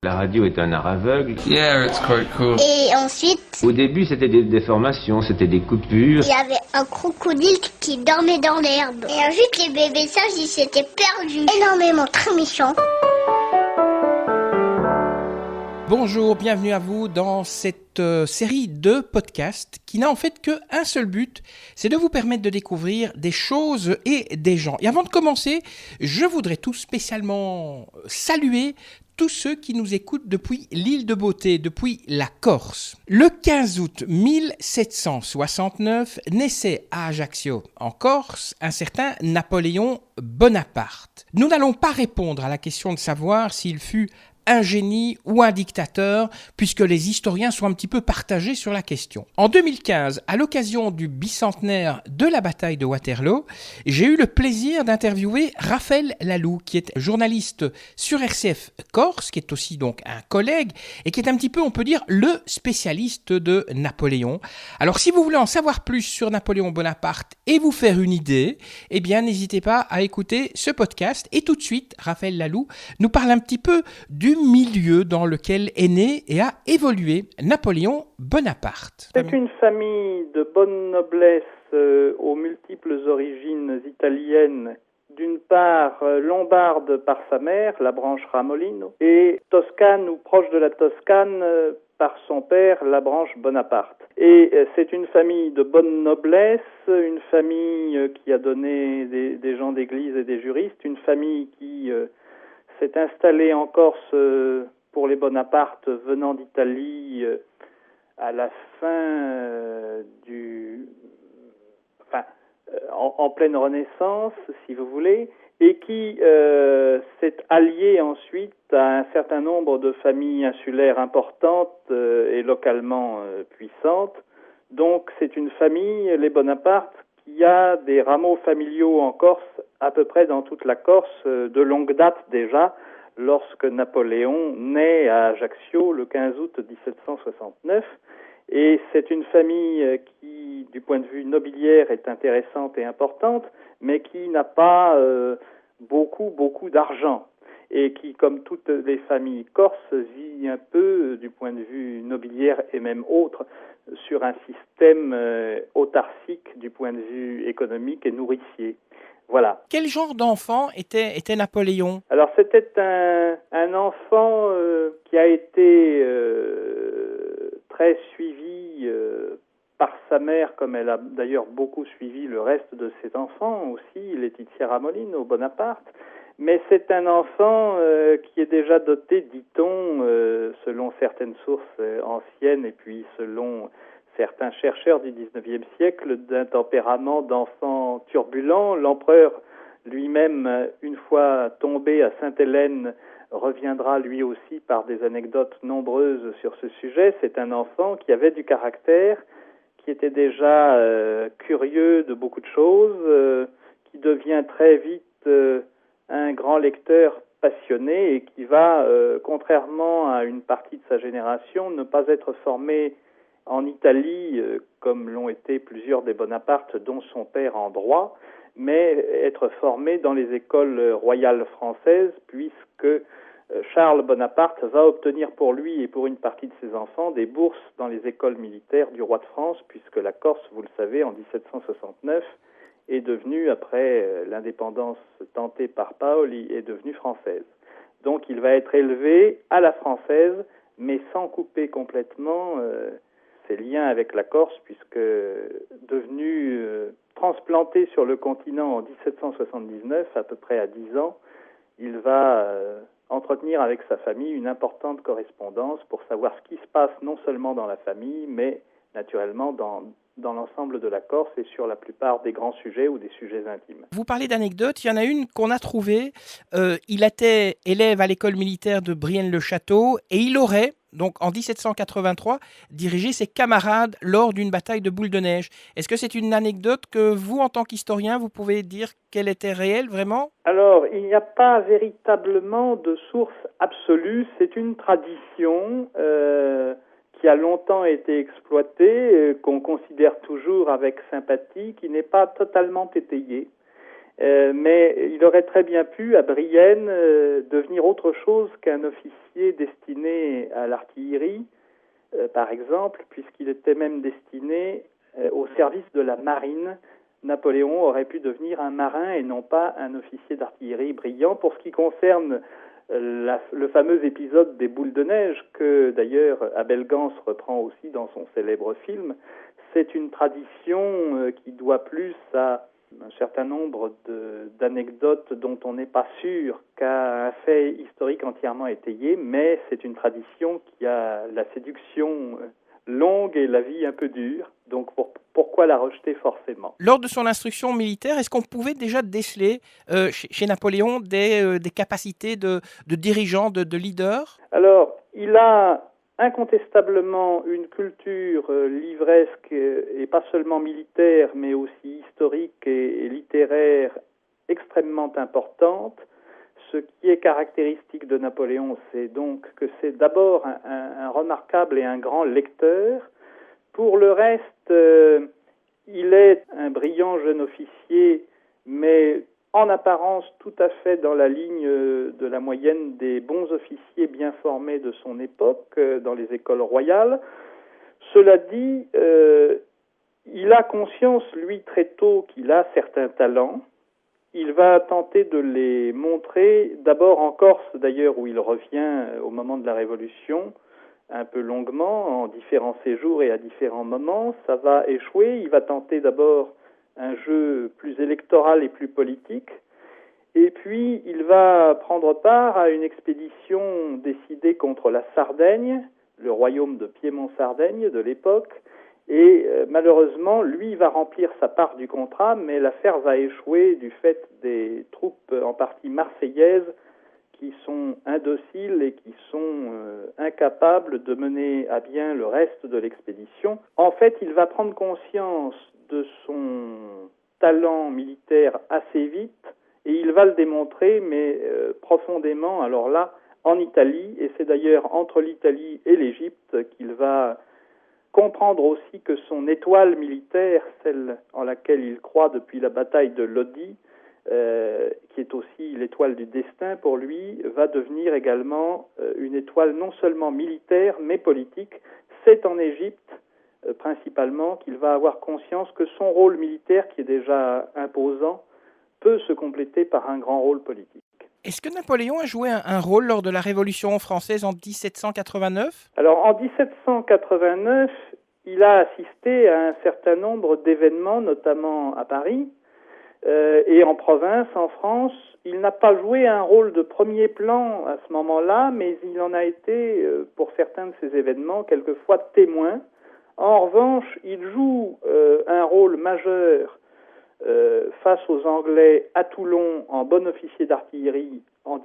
La radio est un art aveugle. Yeah, it's quite cool. Et ensuite, Au début, c'était des déformations, c'était des coupures. il y avait un crocodile qui dormait dans l'herbe. Et ensuite, les bébés sages, ils s'étaient perdus. Énormément, très méchants. Bonjour, bienvenue à vous dans cette série de podcasts qui n'a en fait qu'un seul but, c'est de vous permettre de découvrir des choses et des gens. Et avant de commencer, je voudrais tout spécialement saluer tous ceux qui nous écoutent depuis l'île de Beauté, depuis la Corse. Le 15 août 1769 naissait à Ajaccio, en Corse, un certain Napoléon Bonaparte. Nous n'allons pas répondre à la question de savoir s'il fut un génie ou un dictateur, puisque les historiens sont un petit peu partagés sur la question. En 2015, à l'occasion du bicentenaire de la bataille de Waterloo, j'ai eu le plaisir d'interviewer Raphaël Laloux, qui est journaliste sur RCF Corse, qui est aussi donc un collègue, et qui est un petit peu, on peut dire, le spécialiste de Napoléon. Alors, si vous voulez en savoir plus sur Napoléon Bonaparte et vous faire une idée, eh bien, n'hésitez pas à écouter ce podcast. Et tout de suite, Raphaël Laloux nous parle un petit peu du milieu dans lequel est né et a évolué Napoléon Bonaparte. C'est une famille de bonne noblesse aux multiples origines italiennes. D'une part, lombarde par sa mère, la branche Ramolino, et toscane ou proche de la Toscane par son père, la branche Bonaparte. Et c'est une famille de bonne noblesse, une famille qui a donné des gens d'église et des juristes, une famille qui s'est installée en Corse pour les Bonaparte venant d'Italie à la fin en pleine Renaissance, si vous voulez, et qui s'est alliée ensuite à un certain nombre de familles insulaires importantes et localement puissantes. Donc c'est une famille, les Bonaparte, qui a des rameaux familiaux en Corse, à peu près dans toute la Corse, de longue date déjà, lorsque Napoléon naît à Ajaccio le 15 août 1769. Et c'est une famille qui, du point de vue nobiliaire, est intéressante et importante, mais qui n'a pas beaucoup d'argent. Et qui, comme toutes les familles corses, vit un peu, du point de vue nobiliaire et même autre, sur un système autarcique du point de vue économique et nourricier. Voilà. Quel genre d'enfant était Napoléon ? Alors c'était un enfant qui a été très suivi par sa mère, comme elle a d'ailleurs beaucoup suivi le reste de ses enfants aussi, Laetitia Ramolino Bonaparte. Mais c'est un enfant qui est déjà doté, dit-on, selon certaines sources anciennes et puis selon certains chercheurs du XIXe siècle, d'un tempérament d'enfant turbulent. L'empereur lui-même, une fois tombé à Sainte-Hélène, reviendra lui aussi par des anecdotes nombreuses sur ce sujet. C'est un enfant qui avait du caractère, qui était déjà curieux de beaucoup de choses, qui devient très vite un grand lecteur passionné et qui va, contrairement à une partie de sa génération, ne pas être formé en Italie, comme l'ont été plusieurs des Bonaparte, dont son père en droit, mais être formé dans les écoles royales françaises, puisque Charles Bonaparte va obtenir pour lui et pour une partie de ses enfants des bourses dans les écoles militaires du roi de France, puisque la Corse, vous le savez, en 1769, est devenue, après l'indépendance tentée par Paoli, est devenue française. Donc il va être élevé à la française, mais sans couper complètement ses liens avec la Corse, puisque devenu transplanté sur le continent en 1779, à peu près à 10 ans, il va entretenir avec sa famille une importante correspondance pour savoir ce qui se passe non seulement dans la famille, mais naturellement dans l'ensemble de la Corse et sur la plupart des grands sujets ou des sujets intimes. Vous parlez d'anecdotes, il y en a une qu'on a trouvée. Il était élève à l'école militaire de Brienne-le-Château et il aurait, donc en 1783, dirigé ses camarades lors d'une bataille de boules de neige. Est-ce que c'est une anecdote que vous, en tant qu'historien, vous pouvez dire qu'elle était réelle, vraiment ? Alors, il n'y a pas véritablement de source absolue, c'est une tradition qui a longtemps été exploitée, qu'on considère toujours avec sympathie, qui n'est pas totalement étayée. Mais il aurait très bien pu, à Brienne, devenir autre chose qu'un officier destiné à l'artillerie, par exemple, puisqu'il était même destiné au service de la marine. Napoléon aurait pu devenir un marin et non pas un officier d'artillerie brillant. Pour ce qui concerne le fameux épisode des boules de neige, que d'ailleurs Abel Gance reprend aussi dans son célèbre film, c'est une tradition qui doit plus à un certain nombre d'anecdotes dont on n'est pas sûr qu'à un fait historique entièrement étayé, mais c'est une tradition qui a la séduction longue et la vie un peu dure. Donc pourquoi la rejeter forcément ? Lors de son instruction militaire, est-ce qu'on pouvait déjà déceler chez Napoléon des capacités de dirigeant, de leader ? Alors, il a incontestablement une culture livresque et pas seulement militaire, mais aussi historique et littéraire extrêmement importante. Ce qui est caractéristique de Napoléon, c'est donc que c'est d'abord un remarquable et un grand lecteur. Pour le reste, il est un brillant jeune officier, mais en apparence tout à fait dans la ligne de la moyenne des bons officiers bien formés de son époque, dans les écoles royales. Cela dit, il a conscience, lui, très tôt, qu'il a certains talents. Il va tenter de les montrer, d'abord en Corse, d'ailleurs, où il revient au moment de la Révolution, un peu longuement, en différents séjours et à différents moments. Ça va échouer. Il va tenter d'abord un jeu plus électoral et plus politique. Et puis, il va prendre part à une expédition décidée contre la Sardaigne, le royaume de Piémont-Sardaigne de l'époque. Et malheureusement, lui va remplir sa part du contrat, mais l'affaire va échouer du fait des troupes en partie marseillaises qui sont indociles et qui sont incapables de mener à bien le reste de l'expédition. En fait, il va prendre conscience de son talent militaire assez vite et il va le démontrer, mais profondément, alors là, en Italie, et c'est d'ailleurs entre l'Italie et l'Égypte qu'il va comprendre aussi que son étoile militaire, celle en laquelle il croit depuis la bataille de Lodi, qui est aussi l'étoile du destin pour lui, va devenir également une étoile non seulement militaire, mais politique. C'est en Égypte, principalement, qu'il va avoir conscience que son rôle militaire, qui est déjà imposant, peut se compléter par un grand rôle politique. Est-ce que Napoléon a joué un rôle lors de la Révolution française en 1789 ? Alors, en 1789, il a assisté à un certain nombre d'événements, notamment à Paris, et en province, en France. Il n'a pas joué un rôle de premier plan à ce moment-là, mais il en a été, pour certains de ces événements, quelquefois témoin. En revanche, il joue un rôle majeur face aux Anglais à Toulon en bon officier d'artillerie en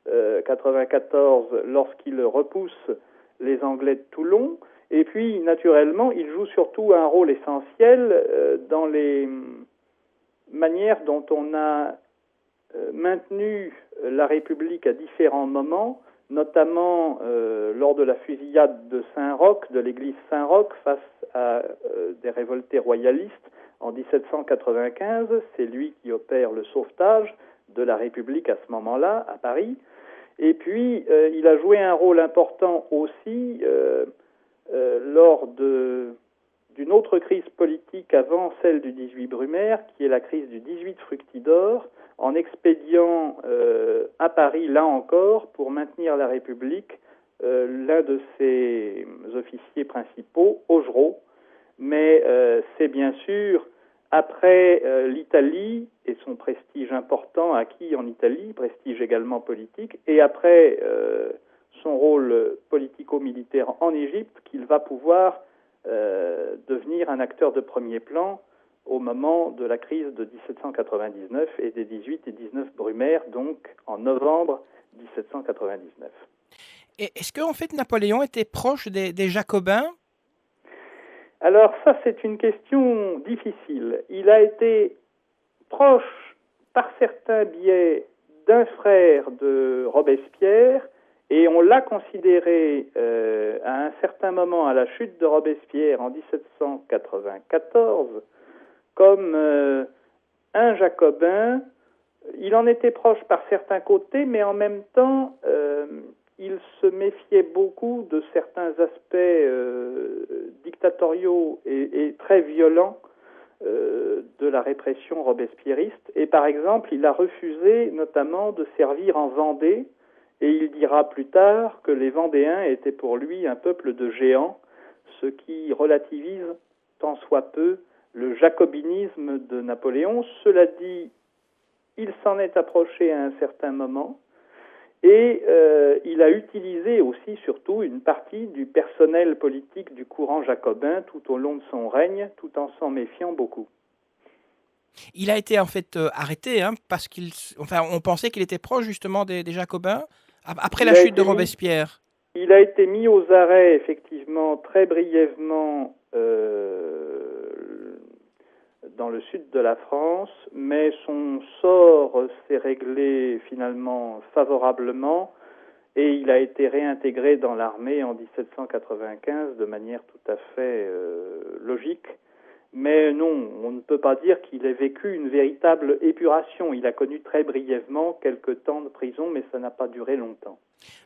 1793-94 lorsqu'il repousse les Anglais de Toulon. Et puis, naturellement, il joue surtout un rôle essentiel dans les manières dont on a maintenu la République à différents moments, notamment lors de la fusillade de Saint-Roch, de l'église Saint-Roch, face à des révoltés royalistes en 1795. C'est lui qui opère le sauvetage de la République à ce moment-là, à Paris. Et puis, il a joué un rôle important aussi lors d'une autre crise politique avant celle du 18 Brumaire, qui est la crise du 18 Fructidor, en expédiant à Paris, là encore, pour maintenir la République, l'un de ses officiers principaux, Augereau. Mais c'est bien sûr, après l'Italie et son prestige important acquis en Italie, prestige également politique, et après son rôle politico-militaire en Égypte, qu'il va pouvoir devenir un acteur de premier plan au moment de la crise de 1799 et des 18 et 19 Brumaire, donc en novembre 1799. Et est-ce qu'en fait Napoléon était proche des Jacobins ? Alors ça, c'est une question difficile. Il a été proche, par certains biais, d'un frère de Robespierre, et on l'a considéré à un certain moment, à la chute de Robespierre en 1794, comme un jacobin. Il en était proche par certains côtés, mais en même temps, il se méfiait beaucoup de certains aspects dictatoriaux et très violents de la répression robespierriste. Et par exemple, il a refusé notamment de servir en Vendée, et il dira plus tard que les Vendéens étaient pour lui un peuple de géants, ce qui relativise tant soit peu le jacobinisme de Napoléon. Cela dit, il s'en est approché à un certain moment, et il a utilisé aussi, surtout, une partie du personnel politique du courant jacobin tout au long de son règne, tout en s'en méfiant beaucoup. Il a été en fait arrêté, parce on pensait qu'il était proche justement des Jacobins, après la chute de Robespierre. Il a été mis aux arrêts, effectivement, très brièvement dans le sud de la France, mais son sort s'est réglé finalement favorablement et il a été réintégré dans l'armée en 1795 de manière tout à fait logique. Mais non, on ne peut pas dire qu'il ait vécu une véritable épuration. Il a connu très brièvement quelques temps de prison, mais ça n'a pas duré longtemps.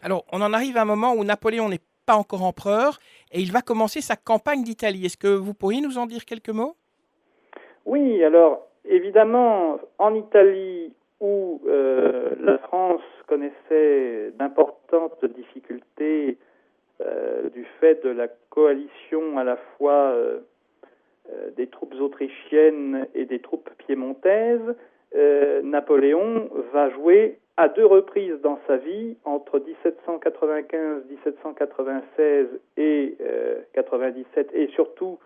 Alors, on en arrive à un moment où Napoléon n'est pas encore empereur et il va commencer sa campagne d'Italie. Est-ce que vous pourriez nous en dire quelques mots ? Oui, alors évidemment, en Italie, où la France connaissait d'importantes difficultés du fait de la coalition à la fois des troupes autrichiennes et des troupes piémontaises, Napoléon va jouer à deux reprises dans sa vie, entre 1795, 1796 et 97, et surtout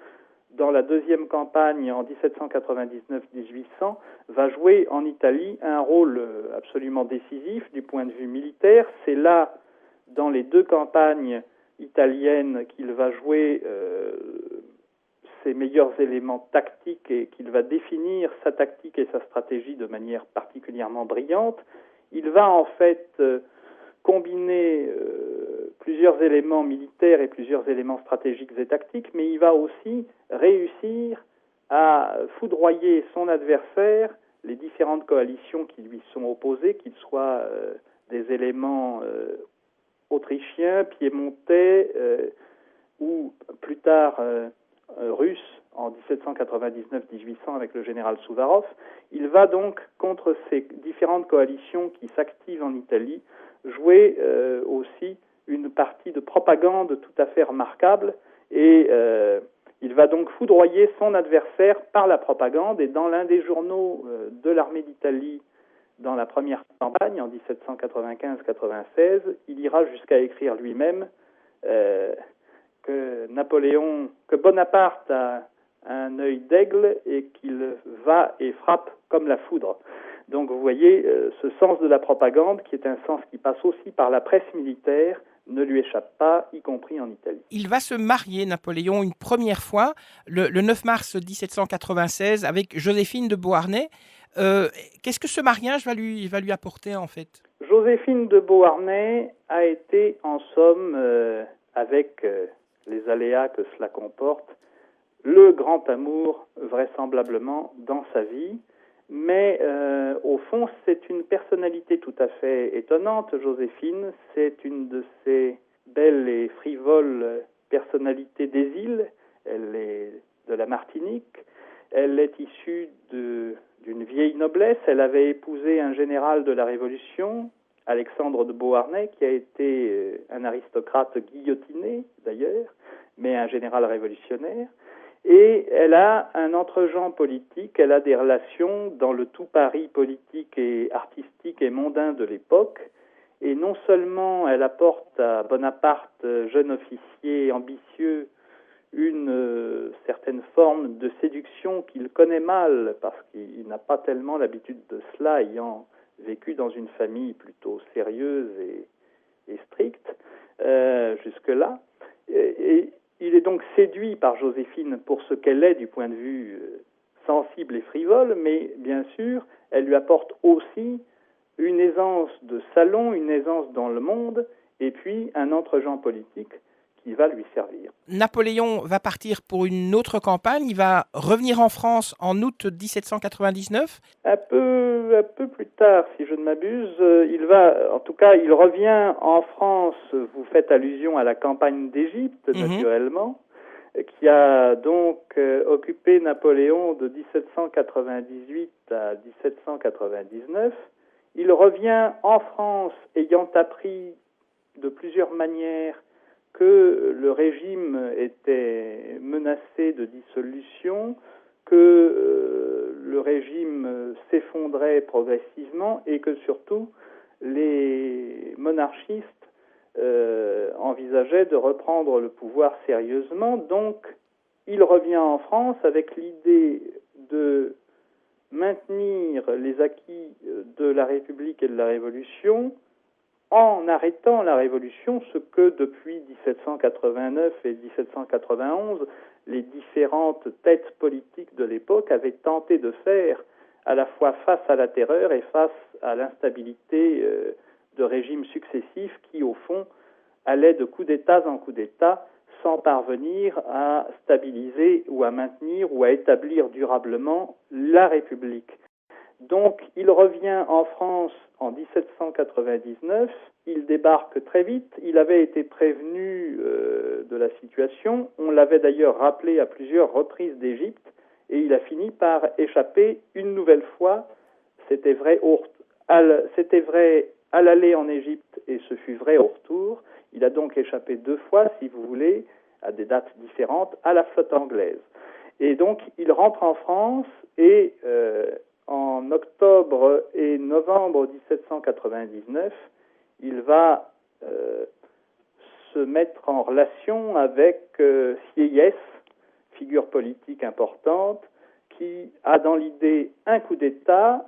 dans la deuxième campagne en 1799-1800, va jouer en Italie un rôle absolument décisif du point de vue militaire. C'est là, dans les deux campagnes italiennes, qu'il va jouer ses meilleurs éléments tactiques et qu'il va définir sa tactique et sa stratégie de manière particulièrement brillante. Il va en fait combiner plusieurs éléments militaires et plusieurs éléments stratégiques et tactiques, mais il va aussi réussir à foudroyer son adversaire, les différentes coalitions qui lui sont opposées, qu'ils soient des éléments autrichiens, piémontais ou plus tard russes en 1799-1800 avec le général Souvarov. Il va donc, contre ces différentes coalitions qui s'activent en Italie, jouer aussi une partie de propagande tout à fait remarquable et il va donc foudroyer son adversaire par la propagande. Et dans l'un des journaux de l'armée d'Italie dans la première campagne en 1795-96, il ira jusqu'à écrire lui-même que Bonaparte a un œil d'aigle et qu'il va et frappe comme la foudre. Donc vous voyez, ce sens de la propagande, qui est un sens qui passe aussi par la presse militaire, ne lui échappe pas, y compris en Italie. Il va se marier, Napoléon, une première fois, le 9 mars 1796, avec Joséphine de Beauharnais. Qu'est-ce que ce mariage va lui apporter, en fait ? Joséphine de Beauharnais a été, en somme, avec les aléas que cela comporte, le grand amour, vraisemblablement, dans sa vie. Mais au fond, c'est une personnalité tout à fait étonnante, Joséphine. C'est une de ces belles et frivoles personnalités des îles. Elle est de la Martinique. Elle est issue d'une vieille noblesse. Elle avait épousé un général de la Révolution, Alexandre de Beauharnais, qui a été un aristocrate guillotiné, d'ailleurs, mais un général révolutionnaire. Et elle a un entre-genre politique, elle a des relations dans le tout Paris politique et artistique et mondain de l'époque. Et non seulement elle apporte à Bonaparte, jeune officier ambitieux, une certaine forme de séduction qu'il connaît mal, parce qu'il n'a pas tellement l'habitude de cela, ayant vécu dans une famille plutôt sérieuse et stricte jusque-là. Et il est donc séduit par Joséphine pour ce qu'elle est du point de vue sensible et frivole, mais bien sûr, elle lui apporte aussi une aisance de salon, une aisance dans le monde, et puis un entre-genre politique qui va lui servir. Napoléon va partir pour une autre campagne, il va revenir en France en août 1799. Un peu plus tard, si je ne m'abuse, il revient en France. Vous faites allusion à la campagne d'Égypte, naturellement, qui a donc occupé Napoléon de 1798 à 1799. Il revient en France ayant appris de plusieurs manières que le régime était menacé de dissolution, que le régime s'effondrait progressivement et que surtout les monarchistes envisageaient de reprendre le pouvoir sérieusement. Donc, il revient en France avec l'idée de maintenir les acquis de la République et de la Révolution en arrêtant la Révolution, ce que depuis 1789 et 1791, les différentes têtes politiques de l'époque avaient tenté de faire, à la fois face à la terreur et face à l'instabilité de régimes successifs qui, au fond, allaient de coup d'État en coup d'État sans parvenir à stabiliser ou à maintenir ou à établir durablement la République. Donc, il revient en France en 1799, il débarque très vite, il avait été prévenu de la situation, on l'avait d'ailleurs rappelé à plusieurs reprises d'Égypte, et il a fini par échapper une nouvelle fois. C'était vrai à l'aller en Égypte et ce fut vrai au retour. Il a donc échappé 2 fois, si vous voulez, à des dates différentes, à la flotte anglaise. Et donc, il rentre en France et en octobre et novembre 1799, il va se mettre en relation avec Sieyès, figure politique importante, qui a dans l'idée un coup d'État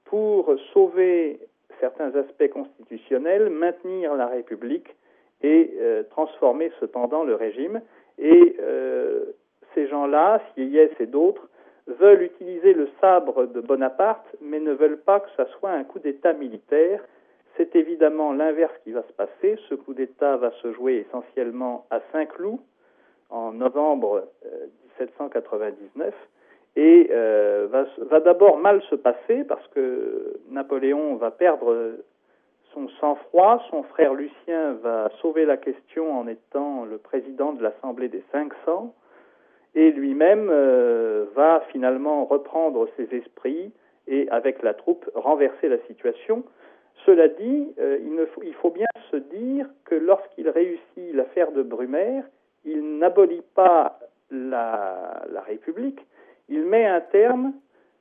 pour sauver certains aspects constitutionnels, maintenir la République et transformer cependant le régime. Et ces gens-là, Sieyès et d'autres, veulent utiliser le sabre de Bonaparte, mais ne veulent pas que ça soit un coup d'État militaire. C'est évidemment l'inverse qui va se passer. Ce coup d'État va se jouer essentiellement à Saint-Cloud, en novembre 1799, et va d'abord mal se passer parce que Napoléon va perdre son sang-froid, son frère Lucien va sauver la question en étant le président de l'Assemblée des 500, et lui-même va finalement reprendre ses esprits et, avec la troupe, renverser la situation. Cela dit, il faut bien se dire que lorsqu'il réussit l'affaire de Brumaire, il n'abolit pas la République, il met un terme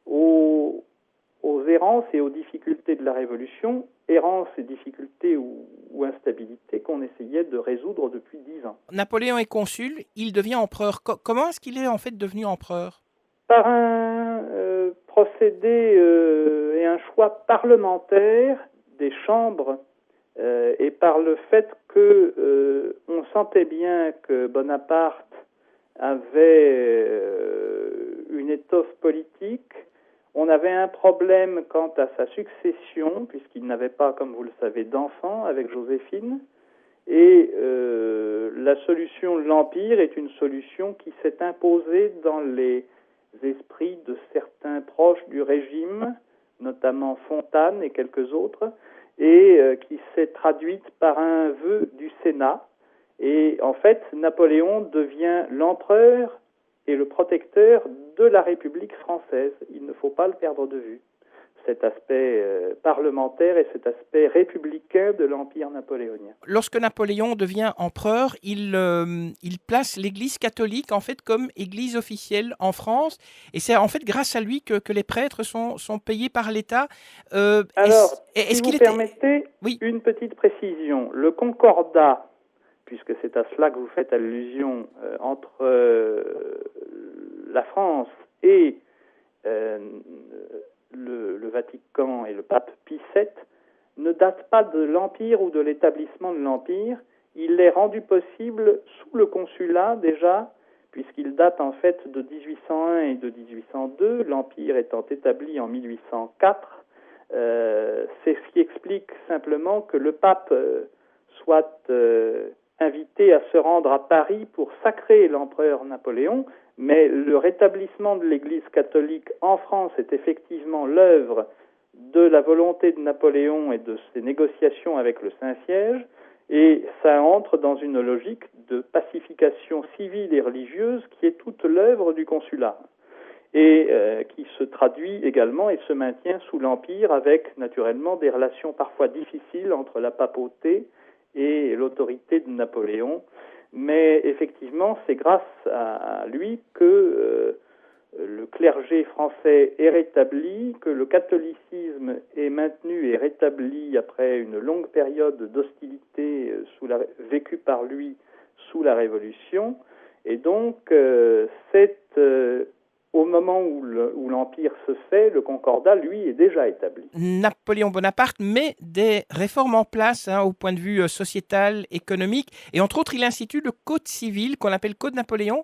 aux errances et aux difficultés de la Révolution, errances et difficultés ou instabilités qu'on essayait de résoudre depuis 10 ans. Napoléon est consul, il devient empereur. Comment est-ce qu'il est en fait devenu empereur ? Par un procédé et un choix parlementaire des chambres et par le fait que on sentait bien que Bonaparte avait une étoffe politique. On avait un problème quant à sa succession, puisqu'il n'avait pas, comme vous le savez, d'enfant avec Joséphine. Et la solution de l'Empire est une solution qui s'est imposée dans les esprits de certains proches du régime, notamment Fontane et quelques autres, et qui s'est traduite par un vœu du Sénat. Et en fait, Napoléon devient l'empereur et le protecteur de la République française. Il ne faut pas le perdre de vue, cet aspect parlementaire et cet aspect républicain de l'Empire napoléonien. Lorsque Napoléon devient empereur, il place l'Église catholique en fait comme église officielle en France, et c'est en fait grâce à lui que les prêtres sont payés par l'État. Alors, si vous permettez, oui, une petite précision. Le Concordat, puisque c'est à cela que vous faites allusion, entre la France et le Vatican et le pape Pie VII, ne date pas de l'Empire ou de l'établissement de l'Empire. Il est rendu possible sous le consulat déjà, puisqu'il date en fait de 1801 et de 1802, l'Empire étant établi en 1804. C'est ce qui explique simplement que le pape soit invité à se rendre à Paris pour sacrer l'empereur Napoléon, mais le rétablissement de l'Église catholique en France est effectivement l'œuvre de la volonté de Napoléon et de ses négociations avec le Saint-Siège, et ça entre dans une logique de pacification civile et religieuse qui est toute l'œuvre du consulat, et qui se traduit également et se maintient sous l'Empire avec naturellement des relations parfois difficiles entre la papauté et l'autorité de Napoléon. Mais effectivement, c'est grâce à lui que le clergé français est rétabli, que le catholicisme est maintenu et rétabli après une longue période d'hostilité vécue par lui sous la Révolution. Et donc, c'est au moment où l'Empire se fait, le Concordat, lui, est déjà établi. Napoléon Bonaparte met des réformes en place au point de vue sociétal, économique, et entre autres, il institue le Code civil, qu'on appelle Code Napoléon,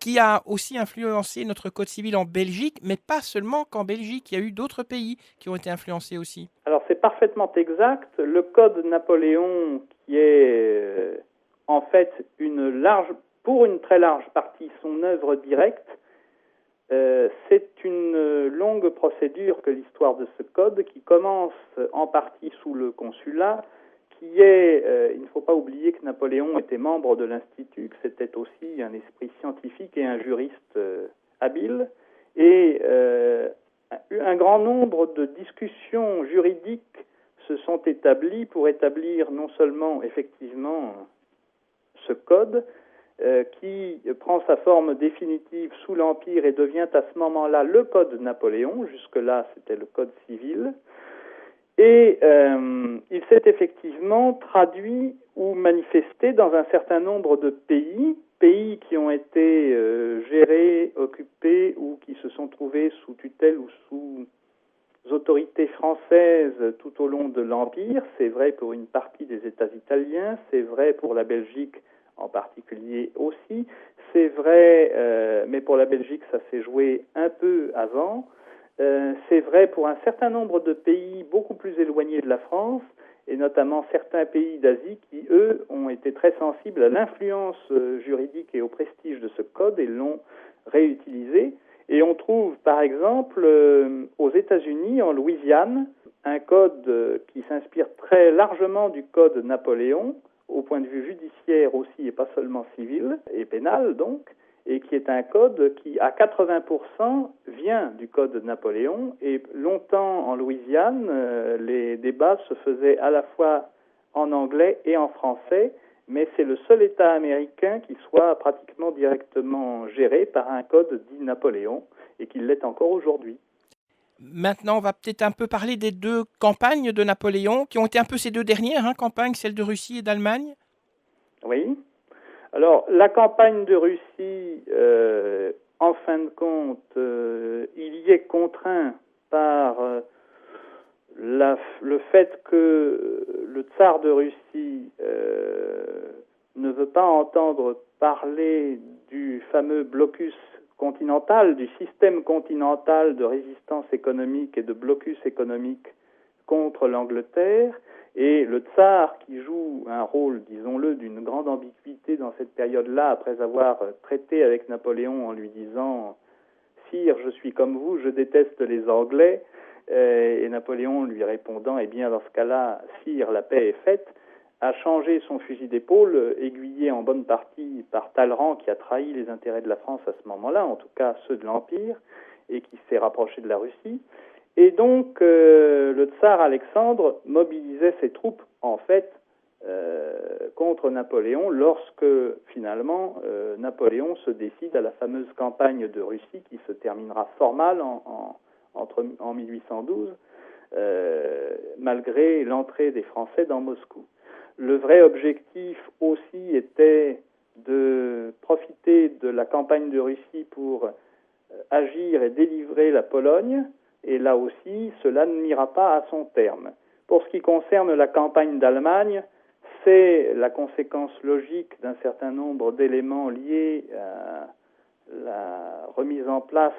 qui a aussi influencé notre Code civil en Belgique, mais pas seulement qu'en Belgique, il y a eu d'autres pays qui ont été influencés aussi. Alors, c'est parfaitement exact. Le Code Napoléon, qui est en fait pour une très large partie, son œuvre directe, c'est une longue procédure que l'histoire de ce code, qui commence en partie sous le consulat, qui est, il ne faut pas oublier que Napoléon était membre de l'Institut, que c'était aussi un esprit scientifique et un juriste habile, et un grand nombre de discussions juridiques se sont établies pour établir non seulement effectivement ce code, qui prend sa forme définitive sous l'Empire et devient à ce moment-là le Code Napoléon. Jusque-là, c'était le Code civil. Et il s'est effectivement traduit ou manifesté dans un certain nombre de pays qui ont été gérés, occupés ou qui se sont trouvés sous tutelle ou sous autorités françaises tout au long de l'Empire. C'est vrai pour une partie des États italiens, c'est vrai pour la Belgique en particulier aussi. C'est vrai, mais pour la Belgique, ça s'est joué un peu avant. C'est vrai pour un certain nombre de pays beaucoup plus éloignés de la France, et notamment certains pays d'Asie qui, eux, ont été très sensibles à l'influence juridique et au prestige de ce code et l'ont réutilisé. Et on trouve, par exemple, aux États-Unis, en Louisiane, un code qui s'inspire très largement du code Napoléon, au point de vue judiciaire aussi, et pas seulement civil et pénal donc, et qui est un code qui, à 80%, vient du code de Napoléon. Et longtemps, en Louisiane, les débats se faisaient à la fois en anglais et en français, mais c'est le seul État américain qui soit pratiquement directement géré par un code dit Napoléon, et qui l'est encore aujourd'hui. Maintenant, on va peut-être un peu parler des deux campagnes de Napoléon, qui ont été un peu ces deux dernières campagnes, celle de Russie et d'Allemagne. Oui. Alors, la campagne de Russie, en fin de compte, il y est contraint par le fait que le tsar de Russie ne veut pas entendre parler du fameux blocus continental, du système continental de résistance économique et de blocus économique contre l'Angleterre, et le tsar, qui joue un rôle, disons-le, d'une grande ambiguïté dans cette période-là, après avoir traité avec Napoléon en lui disant « Sire, je suis comme vous, je déteste les Anglais », et Napoléon lui répondant « Eh bien, dans ce cas-là, sire, la paix est faite », a changé son fusil d'épaule, aiguillé en bonne partie par Talleyrand, qui a trahi les intérêts de la France à ce moment-là, en tout cas ceux de l'Empire, et qui s'est rapproché de la Russie. Et donc, le tsar Alexandre mobilisait ses troupes, en fait, contre Napoléon, lorsque, finalement, Napoléon se décide à la fameuse campagne de Russie, qui se terminera fort mal en 1812, malgré l'entrée des Français dans Moscou. Le vrai objectif aussi était de profiter de la campagne de Russie pour agir et délivrer la Pologne, et là aussi, cela n'ira pas à son terme. Pour ce qui concerne la campagne d'Allemagne, c'est la conséquence logique d'un certain nombre d'éléments liés à la remise en place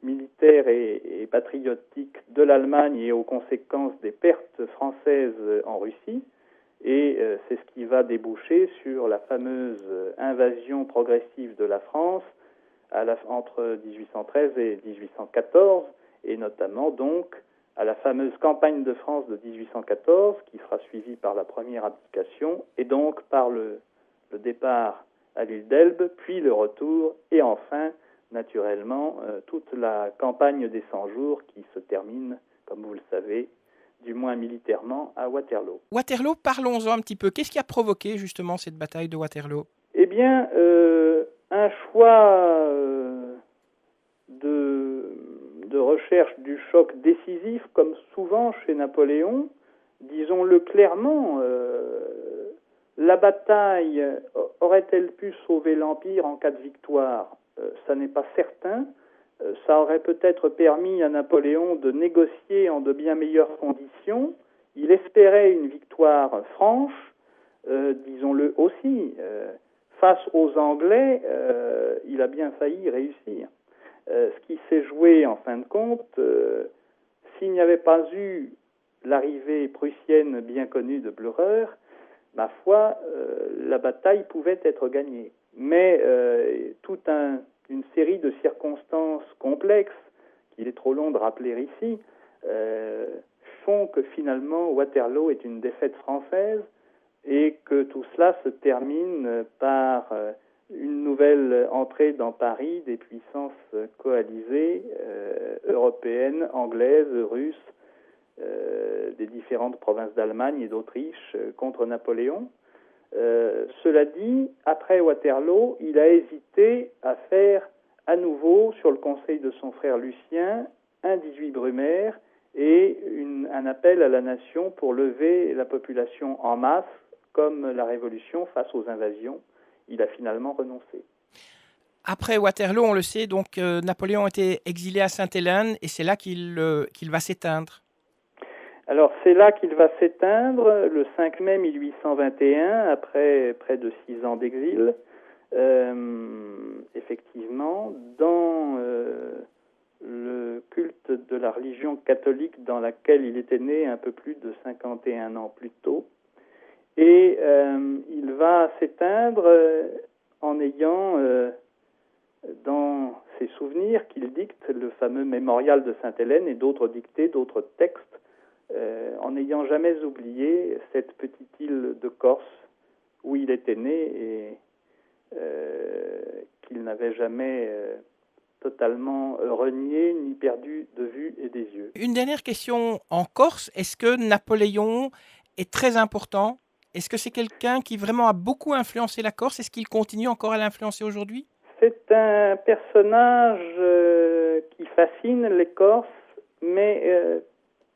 militaire et patriotique de l'Allemagne et aux conséquences des pertes françaises en Russie. Et c'est ce qui va déboucher sur la fameuse invasion progressive de la France entre 1813 et 1814, et notamment donc à la fameuse campagne de France de 1814, qui sera suivie par la première abdication, et donc par le départ à l'île d'Elbe, puis le retour, et enfin, naturellement, toute la campagne des 100 jours qui se termine, comme vous le savez, du moins militairement, à Waterloo. Waterloo, parlons-en un petit peu. Qu'est-ce qui a provoqué justement cette bataille de Waterloo? Eh bien, un choix de recherche du choc décisif, comme souvent chez Napoléon. Disons-le clairement, la bataille aurait-elle pu sauver l'Empire en cas de victoire? Ça n'est pas certain. Ça aurait peut-être permis à Napoléon de négocier en de bien meilleures conditions. Il espérait une victoire franche, disons-le aussi. Face aux Anglais, il a bien failli réussir. Ce qui s'est joué en fin de compte, s'il n'y avait pas eu l'arrivée prussienne bien connue de Blücher, ma foi, la bataille pouvait être gagnée. Mais toute une série de circonstances complexes, qu'il est trop long de rappeler ici, font que finalement Waterloo est une défaite française et que tout cela se termine par une nouvelle entrée dans Paris des puissances coalisées européennes, anglaises, russes, des différentes provinces d'Allemagne et d'Autriche contre Napoléon. Cela dit, après Waterloo, il a hésité à faire à nouveau, sur le conseil de son frère Lucien, un 18 Brumaire et un appel à la nation pour lever la population en masse, comme la Révolution face aux invasions. Il a finalement renoncé. Après Waterloo, on le sait, donc Napoléon était exilé à Sainte-Hélène et c'est là qu'il va s'éteindre. Alors c'est là qu'il va s'éteindre, le 5 mai 1821, après près de 6 ans d'exil. Effectivement, dans le culte de la religion catholique dans laquelle il était né un peu plus de 51 ans plus tôt. Et il va s'éteindre en ayant dans ses souvenirs qu'il dicte le fameux mémorial de Sainte-Hélène et d'autres dictées, d'autres textes, en n'ayant jamais oublié cette petite île de Corse où il était né et qu'il n'avait jamais totalement renié ni perdu de vue et des yeux. Une dernière question en Corse, est-ce que Napoléon est très important? Est-ce que c'est quelqu'un qui vraiment a beaucoup influencé la Corse? Est-ce qu'il continue encore à l'influencer aujourd'hui? C'est un personnage qui fascine les Corses, mais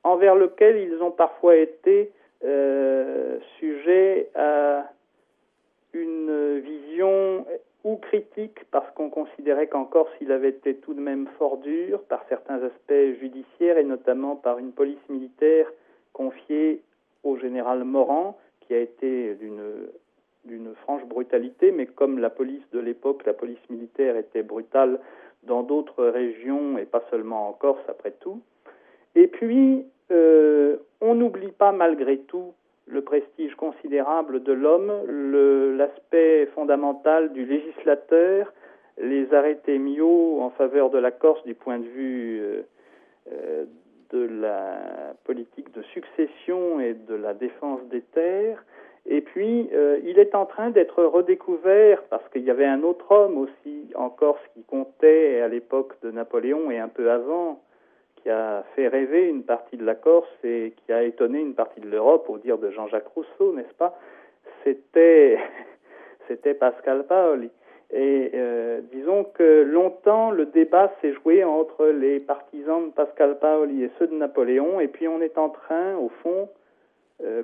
envers lequel ils ont parfois été sujets à une vision ou critique, parce qu'on considérait qu'en Corse il avait été tout de même fort dur par certains aspects judiciaires et notamment par une police militaire confiée au général Morand, qui a été d'une franche brutalité, mais comme la police de l'époque, la police militaire était brutale dans d'autres régions et pas seulement en Corse après tout. Et puis, on n'oublie pas malgré tout le prestige considérable de l'homme, l'aspect fondamental du législateur, les arrêtés Miot en faveur de la Corse du point de vue de la politique de succession et de la défense des terres. Et puis, il est en train d'être redécouvert parce qu'il y avait un autre homme aussi en Corse qui comptait à l'époque de Napoléon et un peu avant, qui a fait rêver une partie de la Corse et qui a étonné une partie de l'Europe, au dire de Jean-Jacques Rousseau, n'est-ce pas? C'était Pascal Paoli. Et disons que longtemps, le débat s'est joué entre les partisans de Pascal Paoli et ceux de Napoléon, et puis on est en train, au fond,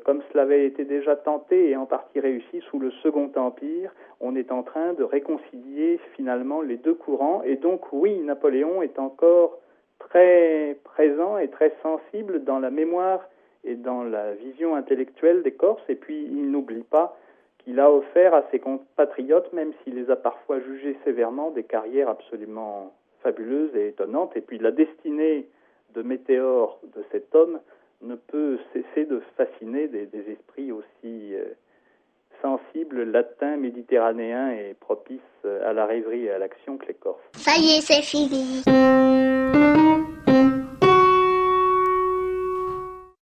comme cela avait été déjà tenté et en partie réussi sous le Second Empire, on est en train de réconcilier finalement les deux courants, et donc oui, Napoléon est encore très présent et très sensible dans la mémoire et dans la vision intellectuelle des Corses, et puis il n'oublie pas qu'il a offert à ses compatriotes, même s'il les a parfois jugés sévèrement, des carrières absolument fabuleuses et étonnantes, et puis la destinée de météore de cet homme ne peut cesser de fasciner des esprits aussi sensibles, latins, méditerranéens et propices à la rêverie et à l'action que les Corses. Ça y est, c'est fini.